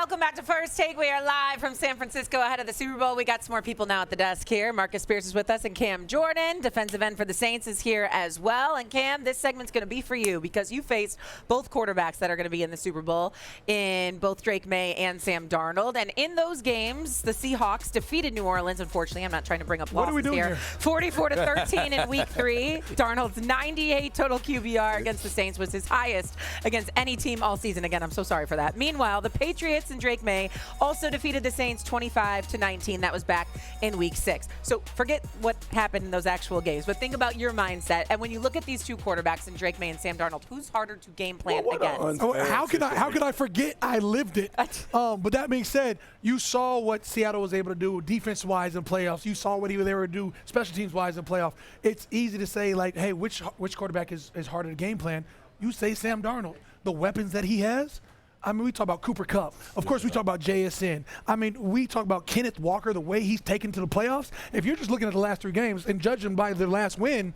Welcome back to First Take. We are live from San Francisco ahead of the Super Bowl. We got some more people now at the desk here. Marcus Spears is with us, and Cam Jordan, defensive end for the Saints, is here as well. And Cam, this segment's going to be for you because you faced both quarterbacks that are going to be in the Super Bowl, in both Drake Maye and Sam Darnold. And in those games, the Seahawks defeated New Orleans. Unfortunately, I'm not trying to bring up losses here. 44-13 in Week 3. Darnold's 98 total QBR against the Saints was his highest against any team all season. Again, I'm so sorry for that. Meanwhile, the Patriots and Drake Maye also defeated the Saints 25-19. That was back in Week 6. So forget what happened in those actual games, but think about your mindset. And when you look at these two quarterbacks in Drake Maye and Sam Darnold, who's harder to game plan against? How could I forget? I lived it. But that being said, you saw what Seattle was able to do defense-wise in playoffs. You saw what he was able to do special teams-wise in playoffs. It's easy to say, like, hey, which quarterback is harder to game plan? You say Sam Darnold. The weapons that he has. I mean, we talk about Cooper Kupp. Of course, we talk about JSN. I mean, we talk about Kenneth Walker, the way he's taken to the playoffs. If you're just looking at the last 3 games and judging by their last win,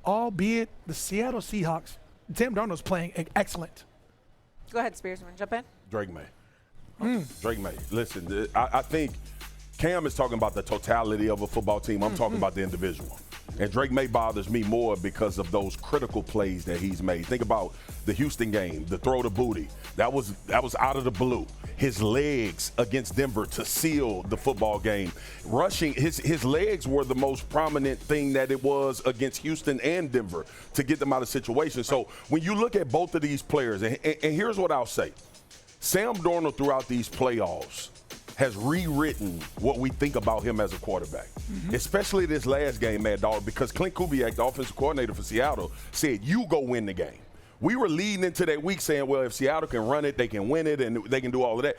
albeit the Seattle Seahawks, Sam Darnold's playing excellent. Go ahead, Spears. You want to jump in? Drake Maye. Drake Maye. Listen, I think Cam is talking about the totality of a football team. I'm talking about the individual. And Drake Maye bothers me more because of those critical plays that he's made. Think about the Houston game, the throw to Booty. That was out of the blue. His legs against Denver to seal the football game. Rushing, his legs were the most prominent thing that it was against Houston and Denver to get them out of situations. So when you look at both of these players, and here's what I'll say. Sam Darnold throughout these playoffs has rewritten what we think about him as a quarterback, especially this last game, Mad Dog, because Clint Kubiak, the offensive coordinator for Seattle, said, you go win the game. We were leading into that week saying, well, if Seattle can run it, they can win it, and they can do all of that.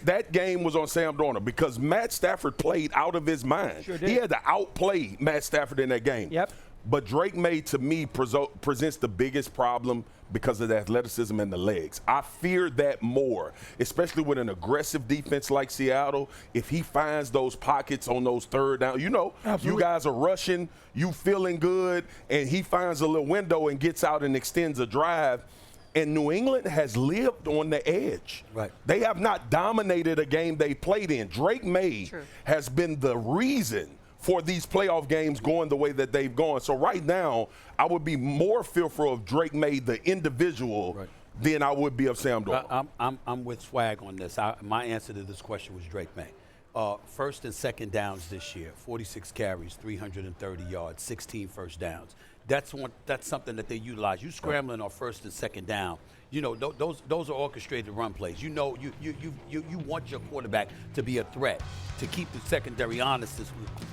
That game was on Sam Darnold because Matt Stafford played out of his mind. Sure did. He had to outplay Matt Stafford in that game. Yep. But Drake Maye, to me, presents the biggest problem because of the athleticism and the legs. I fear that more, especially with an aggressive defense like Seattle. If he finds those pockets on those third down, you guys are rushing, you feeling good, and he finds a little window and gets out and extends a drive. And New England has lived on the edge. Right. They have not dominated a game they played in. Drake Maye has been the reason for these playoff games going the way that they've gone. So right now, I would be more fearful of Drake Maye, the individual, than I would be of Sam Darnold. I'm with Swag on this. My answer to this question was Drake Maye. First and second downs this year, 46 carries, 330 yards, 16 first downs. That's something that they utilize. You scrambling on first and second down. You know, those are orchestrated run plays. You know, you want your quarterback to be a threat, to keep the secondary honest,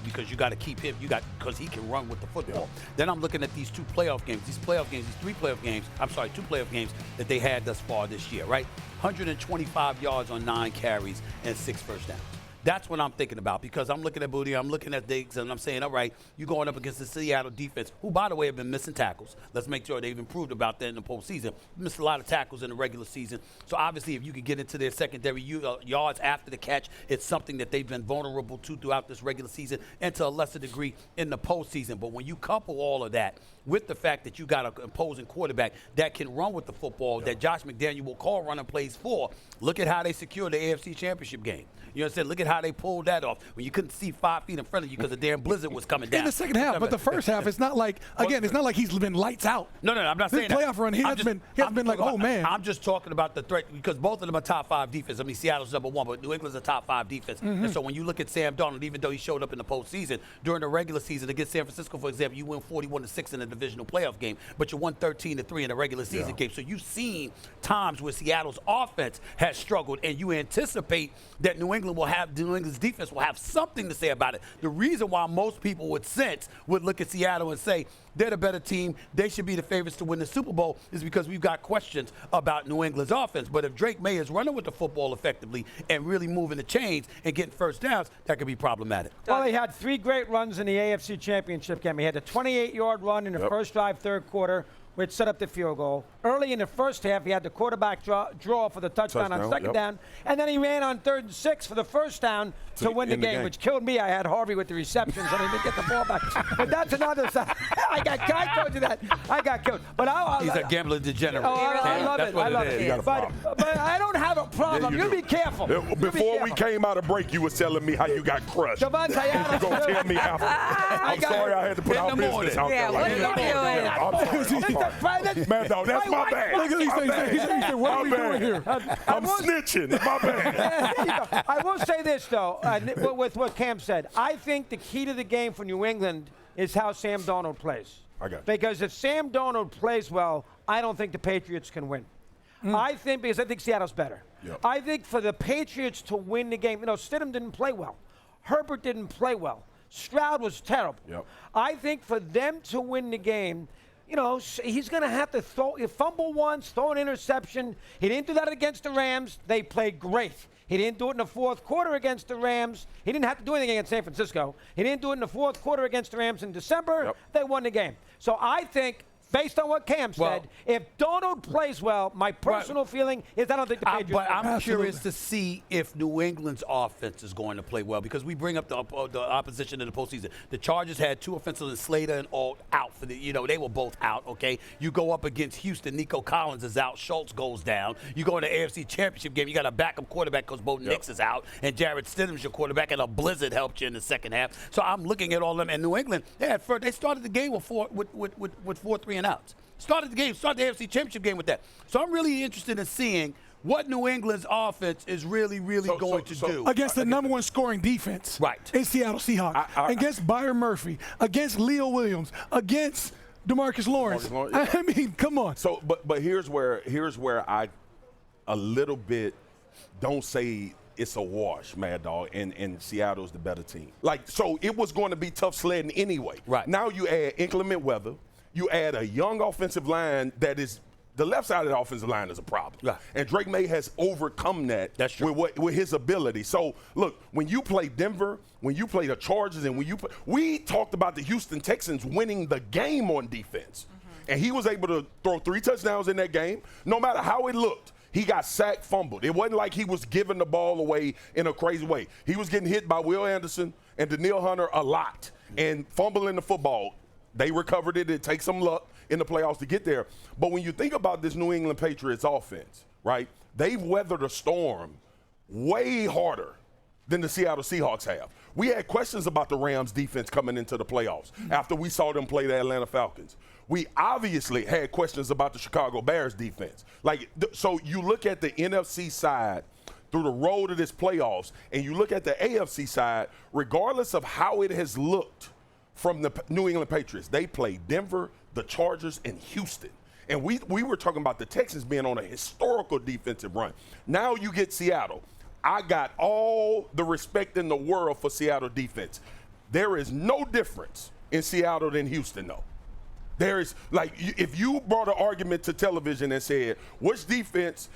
because you got to keep him. Because he can run with the football. Then I'm looking at these 2 playoff games. These 2 playoff games that they had thus far this year, right? 125 yards on 9 carries and 6 first downs. That's what I'm thinking about, because I'm looking at Booty, I'm looking at Diggs, and I'm saying, all right, you're going up against the Seattle defense, who, by the way, have been missing tackles. Let's make sure they've improved about that in the postseason. Missed a lot of tackles in the regular season. So, obviously, if you can get into their secondary yards after the catch, it's something that they've been vulnerable to throughout this regular season and to a lesser degree in the postseason. But when you couple all of that with the fact that you got an opposing quarterback that can run with the football, that Josh McDaniel will call running plays for, look at how they secured the AFC Championship game. You know what I'm saying? Look at how they pulled that off when you couldn't see 5 feet in front of you because the damn blizzard was coming down. In the second half, but the first half, it's not like, again, it's not like he's been lights out. No, I'm not saying that. This playoff run, he has been like, oh, man. I'm just talking about the threat because both of them are top 5 defense. I mean, Seattle's number 1, but New England's a top 5 defense. And so when you look at Sam Darnold, even though he showed up in the postseason, during the regular season against San Francisco, for example, you win 41-6 in a divisional playoff game, but you won 13-3 in a regular season game. So you've seen times where Seattle's offense has struggled, and you anticipate that New England's defense will have something to say about it. The reason why most people would look at Seattle and say they're the better team, they should be the favorites to win the Super Bowl, is because we've got questions about New England's offense. But if Drake Maye is running with the football effectively and really moving the chains and getting first downs, that could be problematic. Well, he had 3 great runs in the AFC Championship game. He had a 28-yard run in the first drive, third quarter, which set up the field goal. Early in the first half, he had the quarterback draw for the touchdown on second down, and then he ran on 3rd and 6 for the first down to win the game, which killed me. I had Harvey with the receptions, and he didn't get the ball back. But that's another side. I told you that. I got killed. But he's a gambling degenerate. Oh, I love it. I love it. But I don't have a problem. You be careful. Before we came out of break, you was telling me how you got crushed. Devontae Adams. You're going to tell me after. I'm sorry I had to put our business out there. What are you doing? Man, no, that's my bad. What are we doing here? I'm snitching. My bad. I will say this, though, with what Cam said. I think the key to the game for New England is how Sam Darnold plays. Because if Sam Darnold plays well, I don't think the Patriots can win. I think Seattle's better. Yep. I think for the Patriots to win the game, Stidham didn't play well. Herbert didn't play well. Stroud was terrible. Yep. I think for them to win the game, he's going to have to fumble once, throw an interception. He didn't do that against the Rams. They played great. He didn't do it in the fourth quarter against the Rams. He didn't have to do anything against San Francisco. He didn't do it in the fourth quarter against the Rams in December. Yep. They won the game. So I think, based on what Cam said, if Darnold plays well, my personal feeling is I don't think the Patriots. But I'm curious to see if New England's offense is going to play well, because we bring up the opposition in the postseason. The Chargers had 2 offensive, Slater and Alt out for the. They were both out. Okay, you go up against Houston. Nico Collins is out. Schultz goes down. You go in the AFC Championship game. You got a backup quarterback because Bo Nix is out, and Jarrett Stidham's your quarterback, and a blizzard helped you in the second half. So I'm looking at all of them. And New England, they started the game with 4 3 and outs. Started the AFC Championship game with that. So I'm really interested in seeing what New England's offense is really going to do. Against the number 1 scoring defense in Seattle Seahawks. Against Byron Murphy. Against Leo Williams. Against DeMarcus Lawrence. I mean, come on. So, but here's where I a little bit don't say it's a wash, Mad Dog, and Seattle's the better team. So it was going to be tough sledding anyway. Right. Now you add inclement weather. You add a young offensive line that is the left side of the offensive line is a problem. Yeah. And Drake May has overcome that. That's true. with his ability. So, look, when you play Denver, when you play the Chargers, and we talked about the Houston Texans winning the game on defense. And he was able to throw 3 touchdowns in that game, no matter how it looked. He got sacked, fumbled. It wasn't like he was giving the ball away in a crazy way. He was getting hit by Will Anderson and Daniil Hunter a lot and fumbling the football. They recovered it. It takes some luck in the playoffs to get there. But when you think about this New England Patriots offense, right, they've weathered a storm way harder than the Seattle Seahawks have. We had questions about the Rams defense coming into the playoffs after we saw them play the Atlanta Falcons. We obviously had questions about the Chicago Bears defense. So you look at the NFC side through the road of this playoffs, and you look at the AFC side, regardless of how it has looked from the New England Patriots, they played Denver, the Chargers, and Houston. And we were talking about the Texans being on a historical defensive run. Now you get Seattle. I got all the respect in the world for Seattle defense. There is no difference in Seattle than Houston, though. There is, if you brought an argument to television and said, which defense,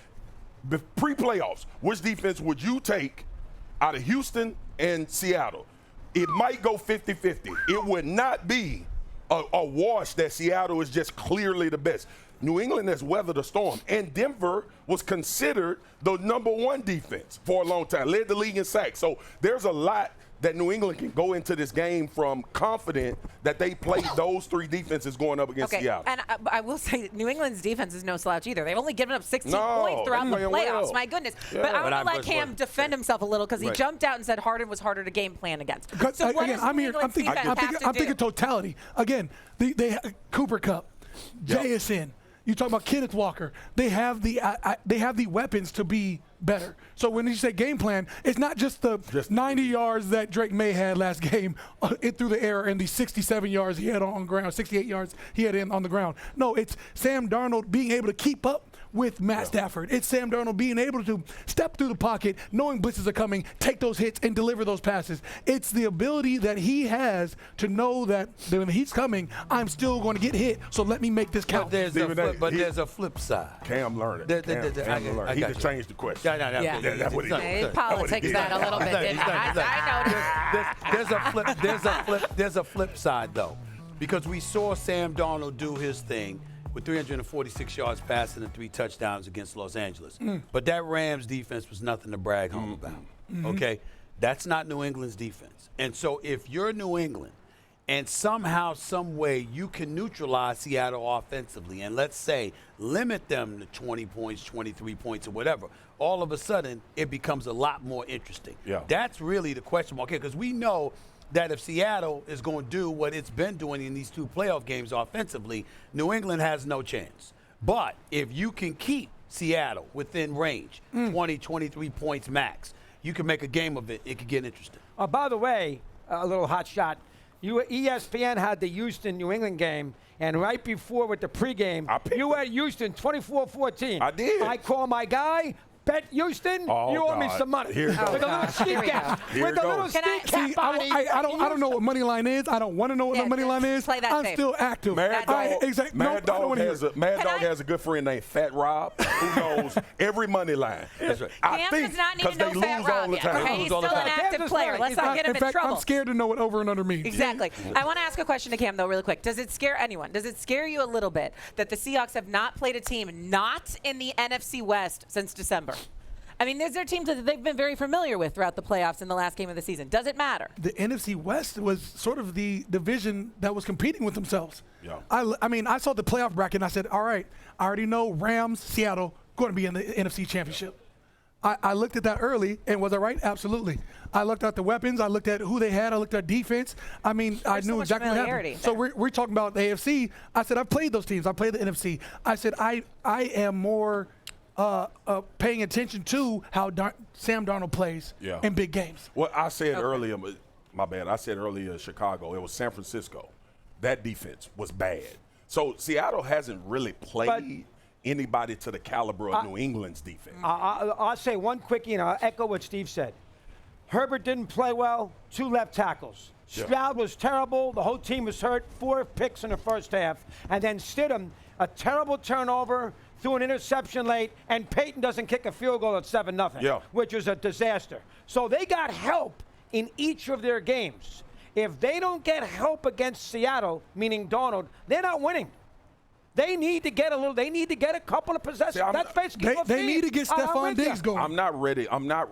pre-playoffs, which defense would you take out of Houston and Seattle? It might go 50-50. It would not be a wash that Seattle is just clearly the best. New England has weathered a storm, and Denver was considered the number 1 defense for a long time, led the league in sacks. So there's a lot that New England can go into this game from confident that they played those 3 defenses going up against Seattle. And I will say New England's defense is no slouch either. They've only given up 16 points throughout the playoffs. Well. My goodness. Yeah. But I want to let Cam defend himself a little because he jumped out and said Harden was harder to game plan against. So what does New England's defense have to do? I'm thinking totality. Again, they Cooper Kupp, JSN. You talk about Kenneth Walker. They have the weapons to be better. So when you say game plan, it's not just the 90 yards that Drake May had last game through the air and the 67 yards he had on ground, 68 yards he had on the ground. No, it's Sam Darnold being able to keep up with Matt Stafford. It's Sam Darnold being able to step through the pocket, knowing blitzes are coming, take those hits, and deliver those passes. It's the ability that he has to know that when he's coming, I'm still going to get hit, so let me make this count. There's a flip side. Cam learned it. Cam learned. He just changed the question. That's what he did. Politics that a little bit, didn't I know. There's a flip side, though, because we saw Sam Darnold do his thing with 346 yards passing and 3 touchdowns against Los Angeles. But that Rams defense was nothing to brag home about. Okay? That's not New England's defense. And so if you're New England and somehow, some way you can neutralize Seattle offensively and let's say limit them to 20 points, 23 points or whatever, all of a sudden it becomes a lot more interesting. Yeah. That's really the question mark here because we know that if Seattle is going to do what it's been doing in these 2 playoff games offensively, New England has no chance. But if you can keep Seattle within range, 20, 23 points max, you can make a game of it. It could get interesting. By the way, a little hot shot. ESPN had the Houston-New England game, and right before with the pregame, you had Houston 24-14. I did. I call my guy. Bet Houston, you owe me some money. Here it goes. With a little sneak cap. Here With it a little goes. sneak cap. See, I don't know what money line is. I don't want to know what the money line is. play that I'm safe. still active. Mad Dog has a good friend named Fat Rob who knows every money line. That's right. Cam does not need to know Fat Rob yet. Okay, he's still an active player. Let's not get him in trouble. I'm scared to know what over and under means. Exactly. I want to ask a question to Cam, though, really quick. Does it scare anyone? Does it scare you a little bit that the Seahawks have not played a team not in the NFC West since December? I mean, these are teams that they've been very familiar with throughout the playoffs in the last game of the season. Does it matter? The NFC West was sort of the division that was competing with themselves. Yeah. I mean, I saw the playoff bracket and I said, all right, I already know Rams, Seattle, going to be in the NFC Championship. I looked at that early, and was I right? Absolutely. I looked at the weapons. I looked at who they had. I looked at defense. I mean, I knew so exactly what happened. So we're talking about the AFC. I said, I've played those teams. I played the NFC. I said, I am more paying attention to how Sam Darnold plays in big games. Well, I said earlier, my bad, I said earlier Chicago. It was San Francisco. That defense was bad. So Seattle hasn't really played anybody to the caliber of New England's defense. I'll say one quickie, and I'll echo what Steve said. Herbert didn't play well, 2 left tackles. Stroud was terrible. The whole team was hurt. 4 picks in the first half. And then Stidham, a terrible turnover, threw an interception late, and Peyton doesn't kick a field goal at 7-0, which was a disaster. So they got help in each of their games. If they don't get help against Seattle, meaning Darnold, they're not winning. They need to get a couple of possessions. That's basically what they need to get Stephon Diggs going. I'm not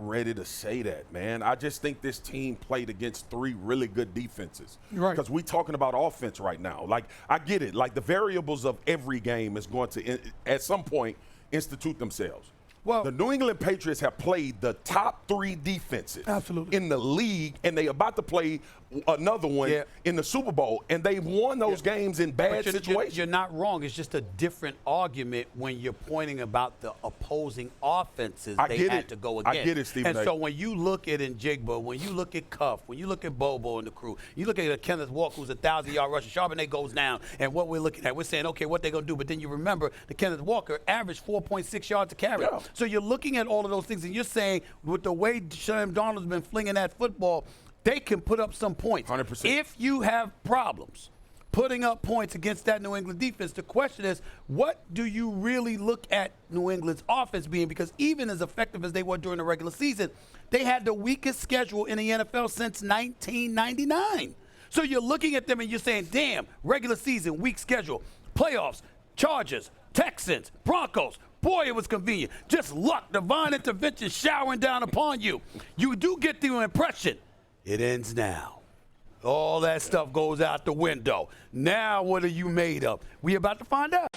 ready to say that, man. I just think this team played against 3 really good defenses. Right. Because we're talking about offense right now. Like, I get it. Like, the variables of every game is going to, at some point, institute themselves. Well, the New England Patriots have played the top 3 defenses in the league, and they're about to play another one in the Super Bowl, and they've won those games in bad situations. You're not wrong. It's just a different argument when you're pointing about the opposing offenses they had to go against. I get it, Stephen A. And so when you look at Njigba, when you look at Cuff, when you look at Bobo and the crew, you look at Kenneth Walker, who's a 1,000-yard rusher, Charbonnet goes down, and what we're looking at, we're saying, okay, what they're going to do, but then you remember that Kenneth Walker averaged 4.6 yards a carry. Yeah. So you're looking at all of those things, and you're saying with the way Sam Darnold's been flinging that football, they can put up some points. 100%. If you have problems putting up points against that New England defense, the question is, what do you really look at New England's offense being? Because even as effective as they were during the regular season, they had the weakest schedule in the NFL since 1999. So you're looking at them and you're saying, damn, regular season, weak schedule, playoffs, Chargers, Texans, Broncos. Boy, it was convenient. Just luck, divine intervention showering down upon you. You do get the impression it ends now. All that stuff goes out the window. Now what are you made of? We about to find out.